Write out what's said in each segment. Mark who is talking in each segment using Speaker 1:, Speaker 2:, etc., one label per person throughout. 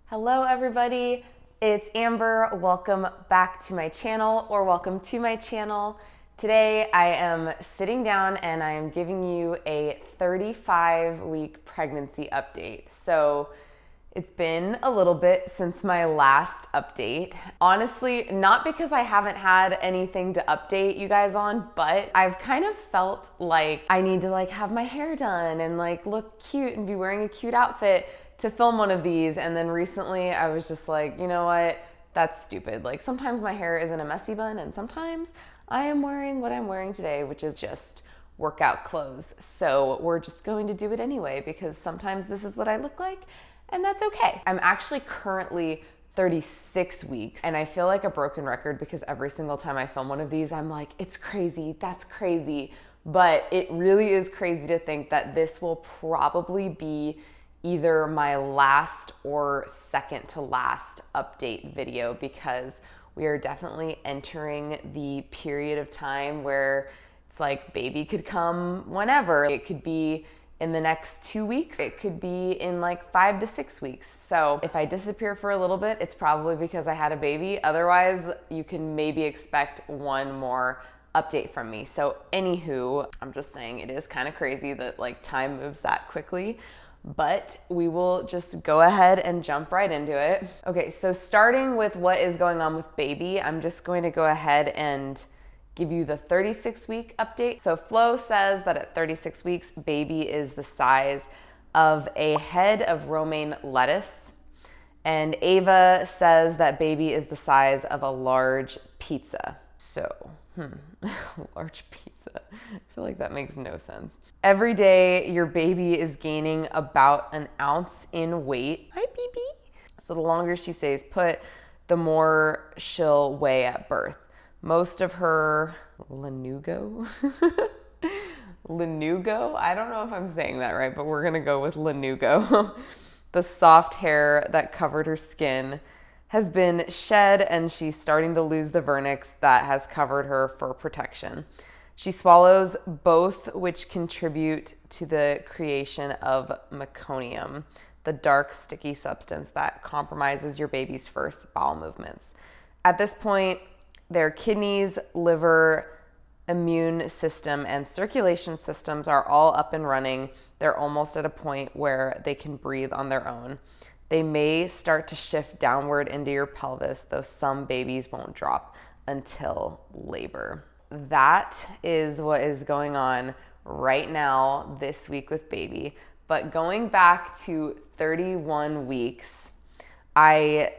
Speaker 1: Hello everybody, it's Amber. Welcome back to my channel, or welcome to my channel. Today I am sitting down and I am giving you a 35-week pregnancy update. So it's been a little bit since my last update. Honestly, not because I haven't had anything to update you guys on, but I've kind of felt like I need to have my hair done and look cute and be wearing a cute outfit to film one of these. And then recently I was just like, you know what? That's stupid. Sometimes my hair is in a messy bun and sometimes I am wearing what I'm wearing today, which is just workout clothes. So we're just going to do it anyway because sometimes this is what I look like and that's okay. I'm actually currently 36 weeks and I feel like a broken record because every single time I film one of these, I'm like, it's crazy, that's crazy. But it really is crazy to think that this will probably be either my last or second to last update video because we are definitely entering the period of time where it's like baby could come whenever. It could be in the next 2 weeks. It could be in 5 to 6 weeks. So if I disappear for a little bit, it's probably because I had a baby. Otherwise, you can maybe expect one more update from me. So anywho, I'm just saying it is kind of crazy that time moves that quickly. But we will just go ahead and jump right into it. Okay, so starting with what is going on with baby, I'm just going to go ahead and give you the 36-week update. So Flo says that at 36 weeks, baby is the size of a head of romaine lettuce. And Ava says that baby is the size of a large pizza. So, large pizza. I feel like that makes no sense. Every day, your baby is gaining about an ounce in weight. Hi, baby. So the longer she stays put, the more she'll weigh at birth. Most of her lanugo, lanugo, I don't know if I'm saying that right, but we're gonna go with lanugo. The soft hair that covered her skin has been shed and she's starting to lose the vernix that has covered her for protection. She swallows both, which contribute to the creation of meconium, the dark, sticky substance that compromises your baby's first bowel movements. At this point, their kidneys, liver, immune system, and circulation systems are all up and running. They're almost at a point where they can breathe on their own. They may start to shift downward into your pelvis, though some babies won't drop until labor. That is what is going on right now this week with baby. But going back to 31 weeks, I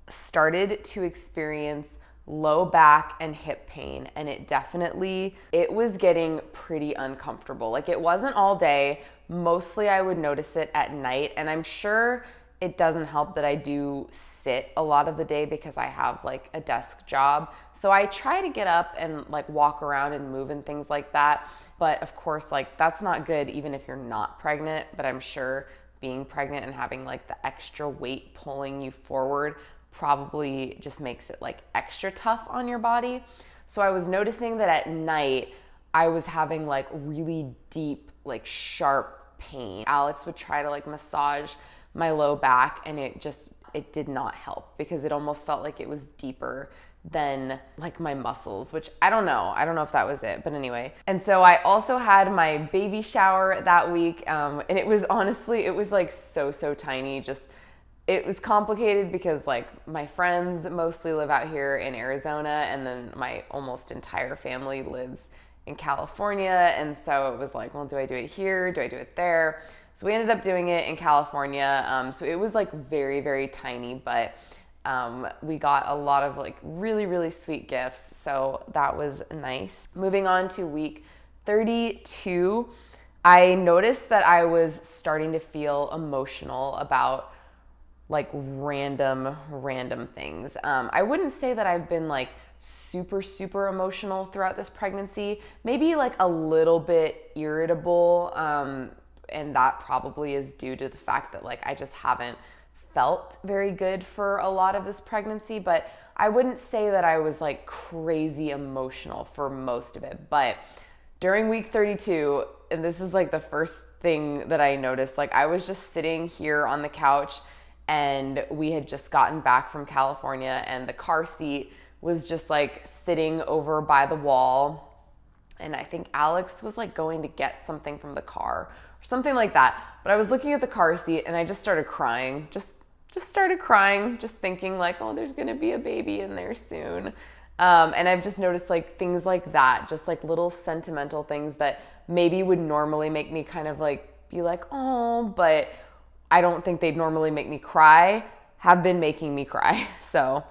Speaker 1: started to experience low back and hip pain, and it was getting pretty uncomfortable. It wasn't all day. Mostly I would notice it at night, and I'm sure it doesn't help that I do sit a lot of the day because I have a desk job. So I try to get up and walk around and move and things like that. But of course, that's not good even if you're not pregnant. But I'm sure being pregnant and having the extra weight pulling you forward probably just makes it extra tough on your body. So I was noticing that at night I was having really deep, sharp pain. Alex would try to massage my low back and it did not help because it almost felt like it was deeper than my muscles, which I don't know if that was it, but anyway. And so I also had my baby shower that week, and it was honestly, it was so tiny. It was complicated because my friends mostly live out here in Arizona, and then my almost entire family lives in California. And so it was well, do I do it here? Do I do it there? So we ended up doing it in California. So it was very, very tiny, but we got a lot of really, really sweet gifts. So that was nice. Moving on to week 32, I noticed that I was starting to feel emotional about random things. I wouldn't say that I've been super, super emotional throughout this pregnancy. Maybe a little bit irritable. And that probably is due to the fact that I just haven't felt very good for a lot of this pregnancy, but I wouldn't say that I was crazy emotional for most of it. But during week 32, and this is the first thing that I noticed, I was just sitting here on the couch and we had just gotten back from California, and the car seat was just like sitting over by the wall. And I think Alex was like going to get something from the car or something like that. But I was looking at the car seat and I just started crying. Just started crying, just thinking like, oh, there's gonna be a baby in there soon. And I've just noticed like things like that, just like little sentimental things that maybe would normally make me kind of like be like, oh, but I don't think they'd normally make me cry, have been making me cry. So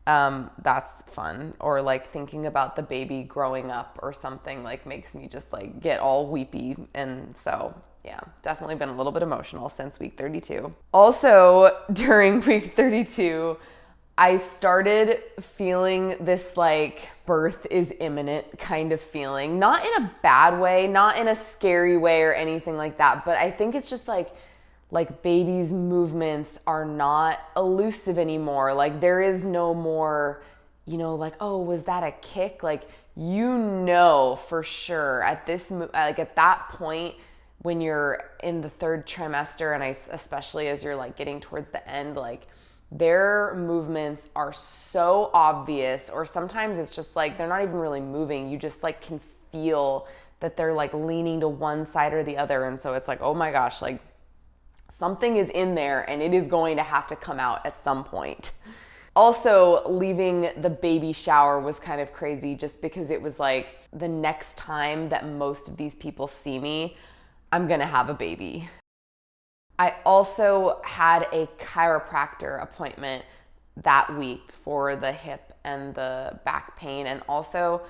Speaker 1: that's fun. Or like thinking about the baby growing up or something like makes me just like get all weepy. And so yeah, definitely been a little bit emotional since week 32. Also, during week 32, I started feeling this like birth is imminent kind of feeling. Not in a bad way, not in a scary way or anything like that, but I think it's just like baby's movements are not elusive anymore. Like there is no more, like, oh, was that a kick? Like, for sure at this, like at that point when you're in the third trimester, and especially as you're like getting towards the end, like their movements are so obvious, or sometimes it's just like they're not even really moving. You just like can feel that they're like leaning to one side or the other. And so it's like, oh my gosh, like something is in there and it is going to have to come out at some point. Also, leaving the baby shower was kind of crazy just because it was like the next time that most of these people see me, I'm gonna have a baby. I also had a chiropractor appointment that week for the hip and the back pain. And also,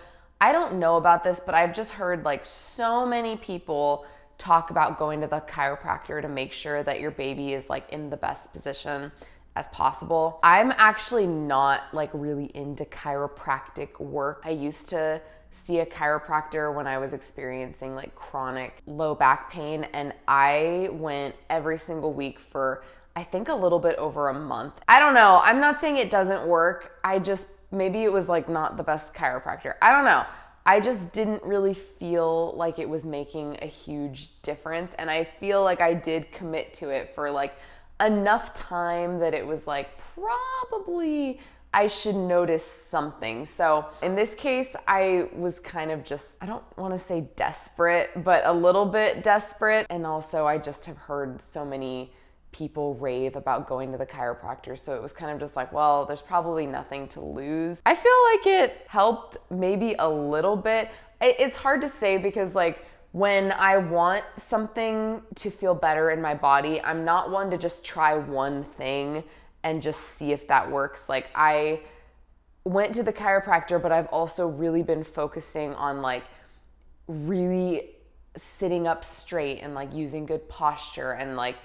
Speaker 1: I don't know about this, but I've just heard like so many people talk about going to the chiropractor to make sure that your baby is like in the best position as possible. I'm actually not like really into chiropractic work. I used to see a chiropractor when I was experiencing like chronic low back pain, and I went every single week for I think a little bit over a month. I don't know. I'm not saying it doesn't work. Maybe it was like not the best chiropractor. I don't know. I just didn't really feel like it was making a huge difference. And I feel like I did commit to it for like enough time that it was like probably I should notice something. So in this case, I was kind of just, I don't want to say desperate, but a little bit desperate. And also I just have heard so many people rave about going to the chiropractor. So it was kind of just like, well, there's probably nothing to lose. I feel like it helped maybe a little bit. It's hard to say because like when I want something to feel better in my body, I'm not one to just try one thing and just see if that works. Like I went to the chiropractor, but I've also really been focusing on like really sitting up straight and like using good posture and like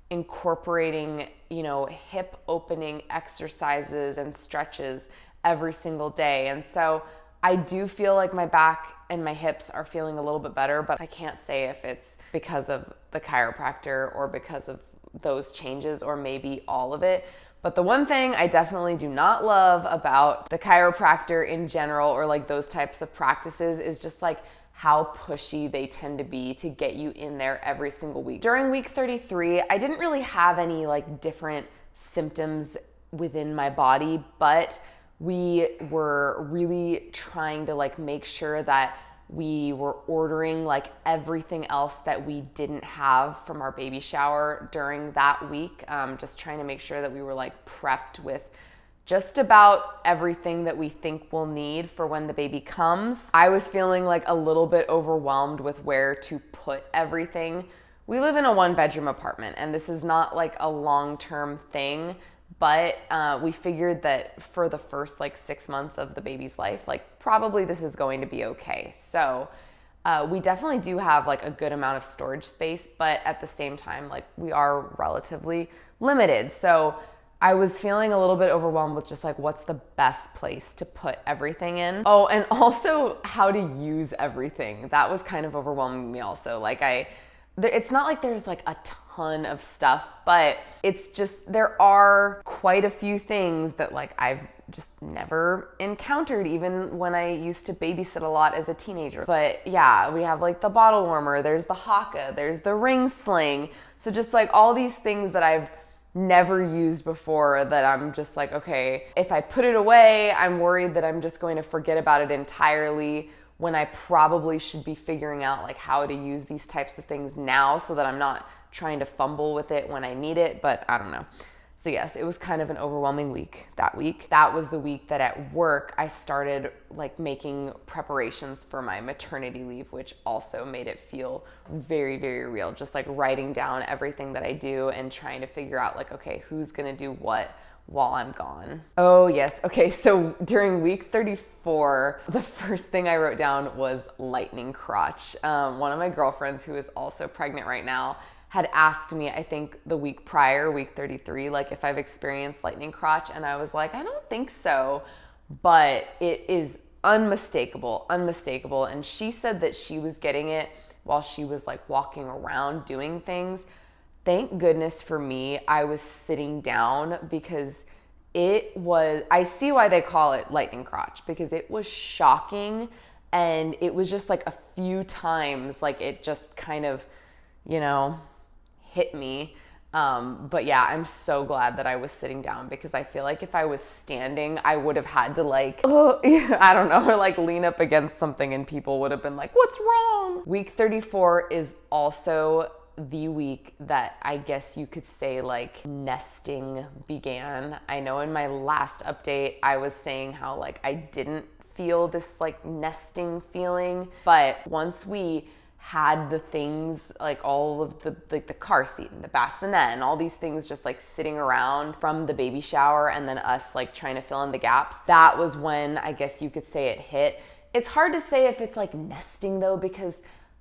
Speaker 1: incorporating, hip opening exercises and stretches every single day. And so I do feel like my back and my hips are feeling a little bit better, but I can't say if it's because of the chiropractor or because of those changes or maybe all of it. But the one thing I definitely do not love about the chiropractor in general or like those types of practices is just like how pushy they tend to be to get you in there every single week. During week 33, I didn't really have any like different symptoms within my body, but we were really trying to like make sure that we were ordering like everything else that we didn't have from our baby shower during that week. Just trying to make sure that we were like prepped with just about everything that we think we'll need for when the baby comes. I was feeling like a little bit overwhelmed with where to put everything. We live in a 1-bedroom apartment, and this is not like a long-term thing, but we figured that for the first like 6 months of the baby's life, like probably this is going to be okay. So we definitely do have like a good amount of storage space, but at the same time, like we are relatively limited. So I was feeling a little bit overwhelmed with just like what's the best place to put everything in. Oh, and also how to use everything. That was kind of overwhelming me also. Like it's not like there's like a ton of stuff, but it's just there are quite a few things that like I've just never encountered even when I used to babysit a lot as a teenager. But yeah, we have like the bottle warmer, there's the haka, there's the ring sling. So just like all these things that I've never used before that I'm just like, okay, if I put it away, I'm worried that I'm just going to forget about it entirely, when I probably should be figuring out like how to use these types of things now so that I'm not trying to fumble with it when I need it, but I don't know. So yes, it was kind of an overwhelming week that week. That was the week that at work I started like making preparations for my maternity leave, which also made it feel very, very real. Just like writing down everything that I do and trying to figure out like, okay, who's gonna do what while I'm gone. Oh yes, okay, so during week 34, the first thing I wrote down was lightning crotch. One of my girlfriends who is also pregnant right now had asked me, I think the week prior, week 33, like if I've experienced lightning crotch, and I was like, I don't think so, but it is unmistakable. And she said that she was getting it while she was like walking around doing things. Thank goodness for me, I was sitting down, because I see why they call it lightning crotch, because it was shocking, and it was just like a few times, like it just kind of, hit me. But yeah, I'm so glad that I was sitting down, because I feel like if I was standing, I would have had to like, I don't know, or like lean up against something, and people would have been like, what's wrong? Week 34 is also the week that I guess you could say like nesting began. I know in my last update, I was saying how like I didn't feel this like nesting feeling, but once we had the things, like all of the car seat and the bassinet and all these things just like sitting around from the baby shower, and then us like trying to fill in the gaps, that was when I guess you could say it hit. It's hard to say if it's like nesting though, because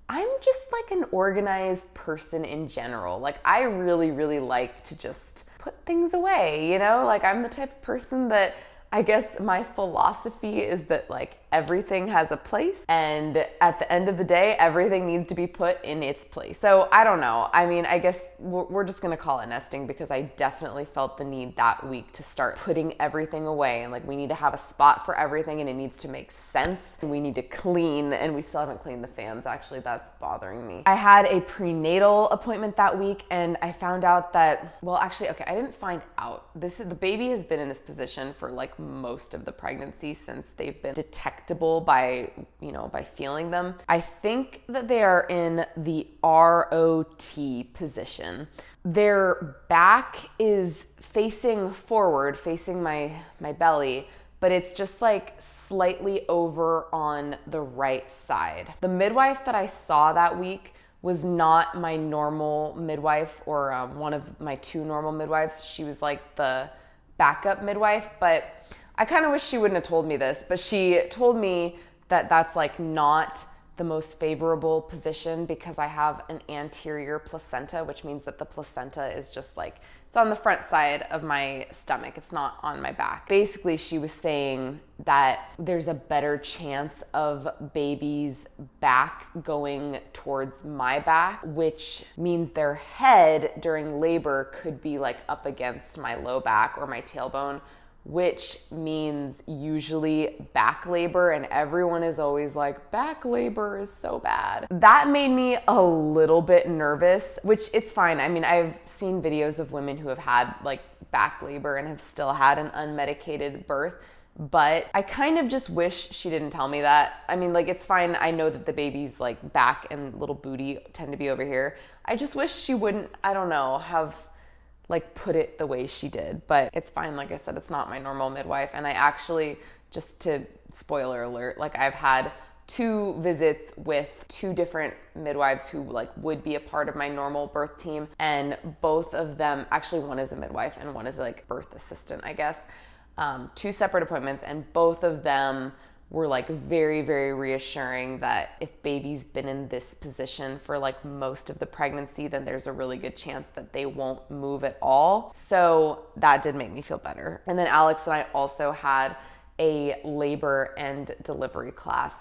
Speaker 1: I'm just like an organized person in general. Like I really, really like to just put things away, Like I'm the type of person that I guess my philosophy is that like everything has a place, and at the end of the day, everything needs to be put in its place. So I don't know. I mean, I guess we're just gonna call it nesting, because I definitely felt the need that week to start putting everything away, and like we need to have a spot for everything, and it needs to make sense. We need to clean, and we still haven't cleaned the fans. Actually, that's bothering me. I had a prenatal appointment that week, and I found out that, well, actually, okay, I didn't find out. The baby has been in this position for like most of the pregnancy, since they've been detectable by feeling them. I think that they are in the ROT position. Their back is facing forward, facing my belly, but it's just like slightly over on the right side. The midwife that I saw that week was not my normal midwife, or one of my two normal midwives. She was like the backup midwife, but I kind of wish she wouldn't have told me this, but she told me that that's like not the most favorable position, because I have an anterior placenta, which means that the placenta is just like, it's on the front side of my stomach. It's not on my back. Basically, she was saying that there's a better chance of baby's back going towards my back, which means their head during labor could be like up against my low back or my tailbone, which means usually back labor, and everyone is always like, back labor is so bad. That made me a little bit nervous, which it's fine. I mean, I've seen videos of women who have had like back labor and have still had an unmedicated birth, but I kind of just wish she didn't tell me that. I mean, like, it's fine. I know that the baby's like back and little booty tend to be over here. I just wish she wouldn't, I don't know, have like put it the way she did, but it's fine. Like I said, it's not my normal midwife. And I actually, just to spoiler alert, like I've had 2 visits with 2 different midwives who like would be a part of my normal birth team. And both of them, actually one is a midwife and one is like birth assistant, I guess. 2 separate appointments, and both of them were like very, very reassuring that if baby's been in this position for like most of the pregnancy, then there's a really good chance that they won't move at all. So that did make me feel better. And then Alex and I also had a labor and delivery class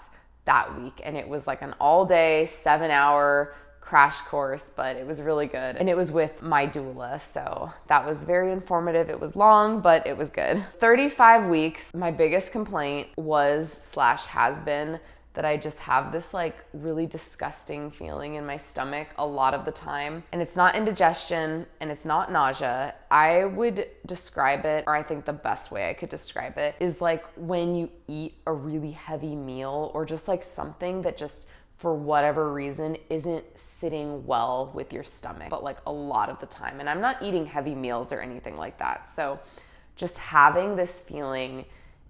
Speaker 1: that week, and it was like an all-day 7-hour crash course, but it was really good. And it was with my doula, so that was very informative. It was long, but it was good. 35 weeks, my biggest complaint was / has been that I just have this like really disgusting feeling in my stomach a lot of the time. And it's not indigestion and it's not nausea. I would describe it, or I think the best way I could describe it is like when you eat a really heavy meal, or just like something that just for whatever reason isn't sitting well with your stomach, but like a lot of the time. And I'm not eating heavy meals or anything like that. So just having this feeling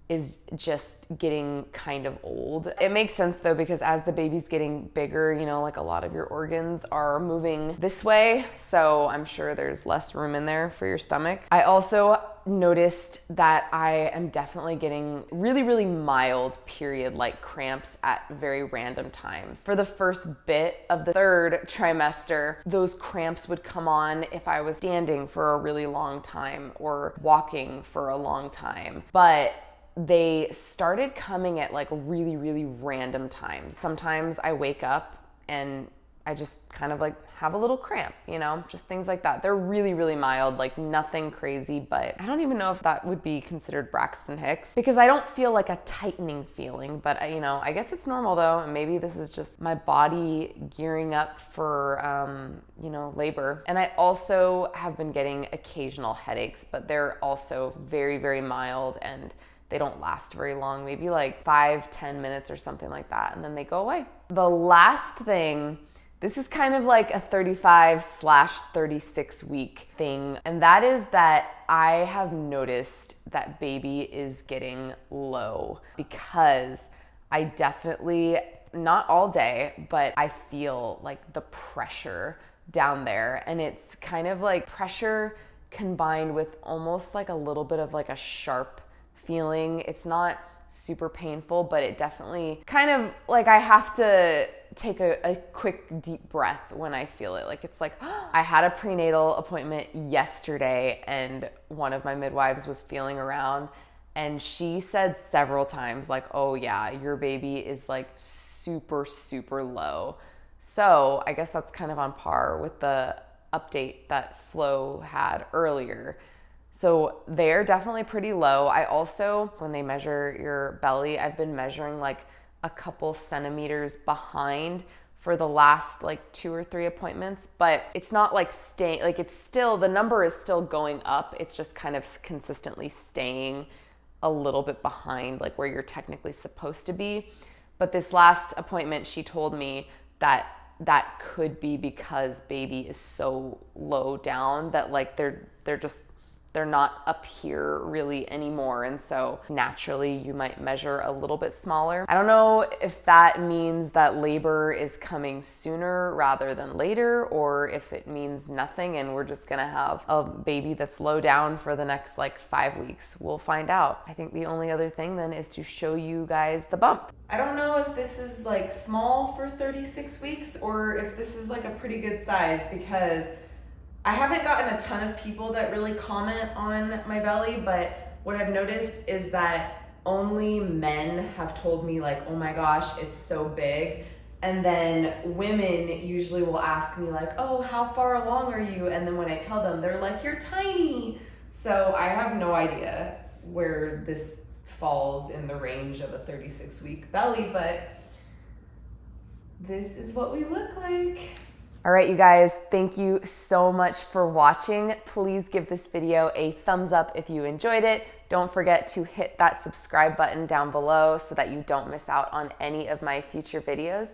Speaker 1: is just getting kind of old. It makes sense though, because as the baby's getting bigger, you know, like a lot of your organs are moving this way. So I'm sure there's less room in there for your stomach. I also noticed that I am definitely getting really, really mild period-like cramps at very random times. For the first bit of the third trimester, those cramps would come on if I was standing for a really long time or walking for a long time. But they started coming at like really, really random times. Sometimes I wake up and I just kind of like have a little cramp, you know, just things like that. They're really, really mild, like nothing crazy, but I don't even know if that would be considered Braxton Hicks, because I don't feel like a tightening feeling, but you know, I guess it's normal though. And maybe this is just my body gearing up for, you know, labor. And I also have been getting occasional headaches, but they're also very, very mild and they don't last very long, maybe like 5-10 minutes or something like that, and then they go away. The last thing, this is kind of like a 35/36 week thing, and that is that I have noticed that baby is getting low, because I definitely, not all day, but I feel like the pressure down there, and it's kind of like pressure combined with almost like a little bit of like a sharp feeling. It's not super painful, but it definitely kind of like I have to take a quick deep breath when I feel it. Like it's like, I had a prenatal appointment yesterday and one of my midwives was feeling around and she said several times like, oh yeah, your baby is like super, super low. So I guess that's kind of on par with the update that Flo had earlier. So they're definitely pretty low. I also, when they measure your belly, I've been measuring like a couple centimeters behind for the last like 2 or 3 appointments, but it's not like staying, like it's still, the number is still going up. It's just kind of consistently staying a little bit behind like where you're technically supposed to be. But this last appointment, she told me that that could be because baby is so low down that like they're not up here really anymore. And so naturally you might measure a little bit smaller. I don't know if that means that labor is coming sooner rather than later, or if it means nothing and we're just gonna have a baby that's low down for the next like 5 weeks. We'll find out. I think the only other thing then is to show you guys the bump. I don't know if this is like small for 36 weeks or if this is like a pretty good size, because I haven't gotten a ton of people that really comment on my belly, but what I've noticed is that only men have told me like, oh my gosh, it's so big. And then women usually will ask me like, oh, how far along are you? And then when I tell them, they're like, you're tiny. So I have no idea where this falls in the range of a 36-week belly, but this is what we look like. All right, you guys, thank you so much for watching. Please give this video a thumbs up if you enjoyed it. Don't forget to hit that subscribe button down below so that you don't miss out on any of my future videos.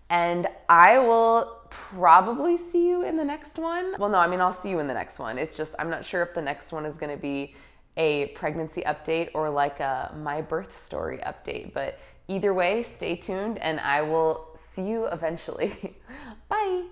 Speaker 1: And I will probably see you in the next one. Well, no, I mean, I'll see you in the next one. It's just, I'm not sure if the next one is gonna be a pregnancy update or like a my birth story update, but either way, stay tuned and I will see you eventually. Bye.